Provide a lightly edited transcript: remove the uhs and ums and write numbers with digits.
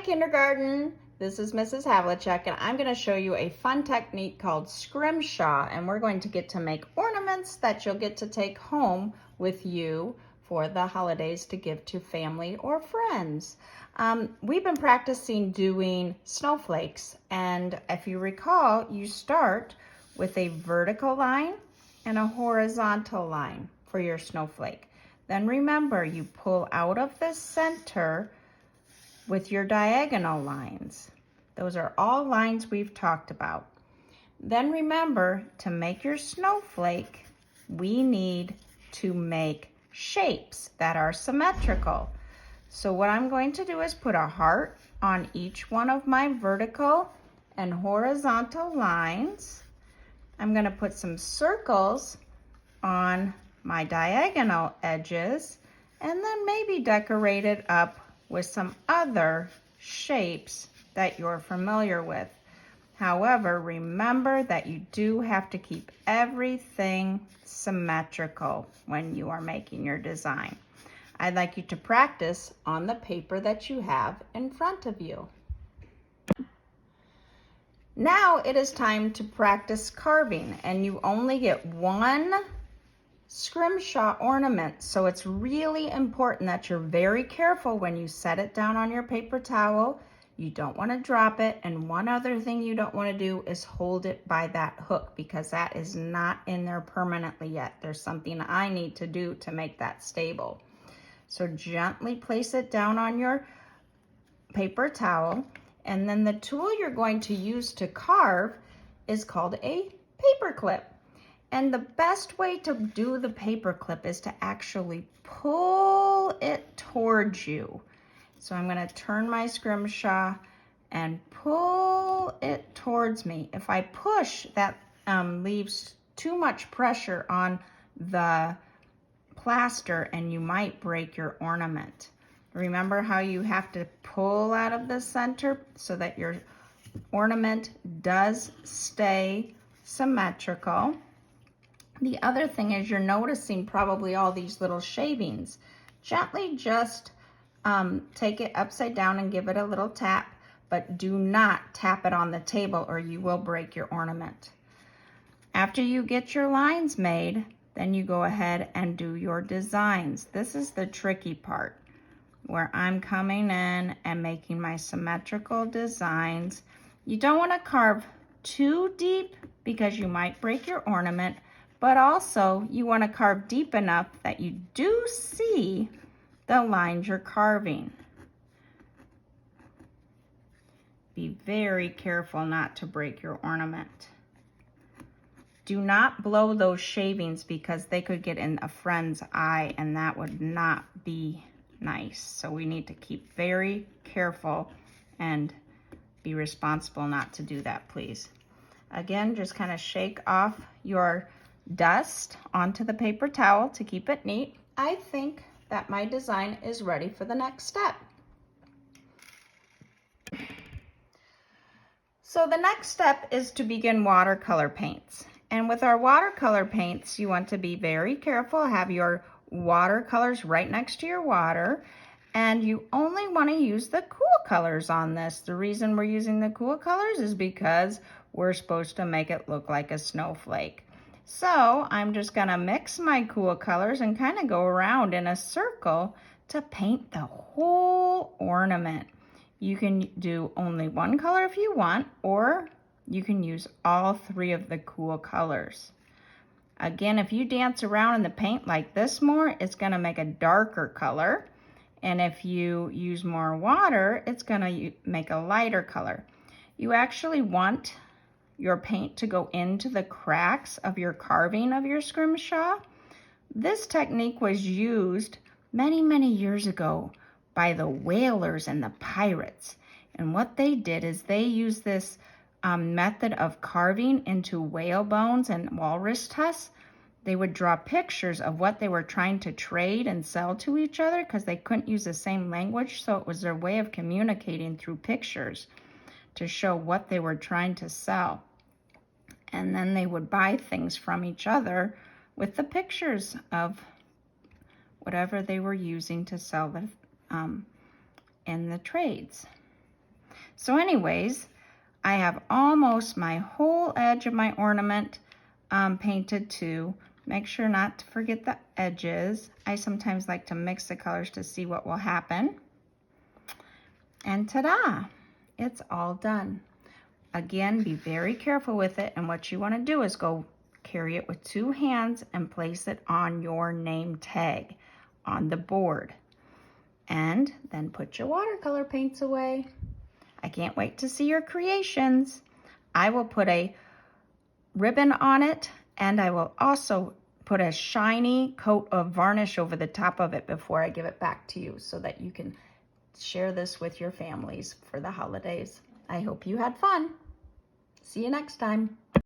kindergarten. This is Mrs. Havlicek, and I'm going to show you a fun technique called Scrimshaw, and we're going to get to make ornaments that you'll get to take home with you for the holidays to give to family or friends. We've been practicing doing snowflakes, and if you recall, you start with a vertical line and a horizontal line for your snowflake. Then remember, you pull out of the center with your diagonal lines. Those are all lines we've talked about. Then remember, to make your snowflake, we need to make shapes that are symmetrical. So what I'm going to do is put a heart on each one of my vertical and horizontal lines. I'm going to put some circles on my diagonal edges, and then maybe decorate it up with some other shapes that you're familiar with. However, remember that you do have to keep everything symmetrical when you are making your design. I'd like you to practice on the paper that you have in front of you. Now it is time to practice carving, and you only get one Scrimshaw ornament, so it's really important that you're very careful when you set it down on your paper towel. You don't want to drop it, and one other thing you don't want to do is hold it by that hook, because that is not in there permanently yet. There's something I need to do to make that stable. So gently place it down on your paper towel, and then the tool you're going to use to carve is called a paper clip. And the best way to do the paper clip is to actually pull it towards you. So I'm going to turn my Scrimshaw and pull it towards me. If I push, that leaves too much pressure on the plaster and you might break your ornament. Remember how you have to pull out of the center so that your ornament does stay symmetrical. The other thing is, you're noticing probably all these little shavings. Gently just take it upside down and give it a little tap, but do not tap it on the table or you will break your ornament. After you get your lines made, then you go ahead and do your designs. This is the tricky part, where I'm coming in and making my symmetrical designs. You don't want to carve too deep because you might break your ornament, but also you want to carve deep enough that you do see the lines you're carving. Be very careful not to break your ornament. Do not blow those shavings because they could get in a friend's eye and that would not be nice. So we need to keep very careful and be responsible not to do that, please. Again, just kind of shake off your dust onto the paper towel to keep it neat. I think that my design is ready for the next step. So the next step is to begin watercolor paints. And with our watercolor paints, you want to be very careful, have your watercolors right next to your water, and you only want to use the cool colors on this. The reason we're using the cool colors is because we're supposed to make it look like a snowflake. So I'm just gonna mix my cool colors and kind of go around in a circle to paint the whole ornament. You can do only one color if you want, or you can use all three of the cool colors. Again, if you dance around in the paint like this more, it's gonna make a darker color. And if you use more water, it's gonna make a lighter color. You actually want your paint to go into the cracks of your carving of your Scrimshaw. This technique was used many, many years ago by the whalers and the pirates. And what they did is they used this method of carving into whale bones and walrus tusks. They would draw pictures of what they were trying to trade and sell to each other because they couldn't use the same language, so it was their way of communicating through pictures to show what they were trying to sell. And then they would buy things from each other with the pictures of whatever they were using to sell in the trades. So anyways, I have almost my whole edge of my ornament painted too. Make sure not to forget the edges. I sometimes like to mix the colors to see what will happen. And ta-da, it's all done. Again, be very careful with it, and what you want to do is go carry it with 2 hands and place it on your name tag on the board. And then put your watercolor paints away. I can't wait to see your creations. I will put a ribbon on it, and I will also put a shiny coat of varnish over the top of it before I give it back to you so that you can share this with your families for the holidays. I hope you had fun. See you next time.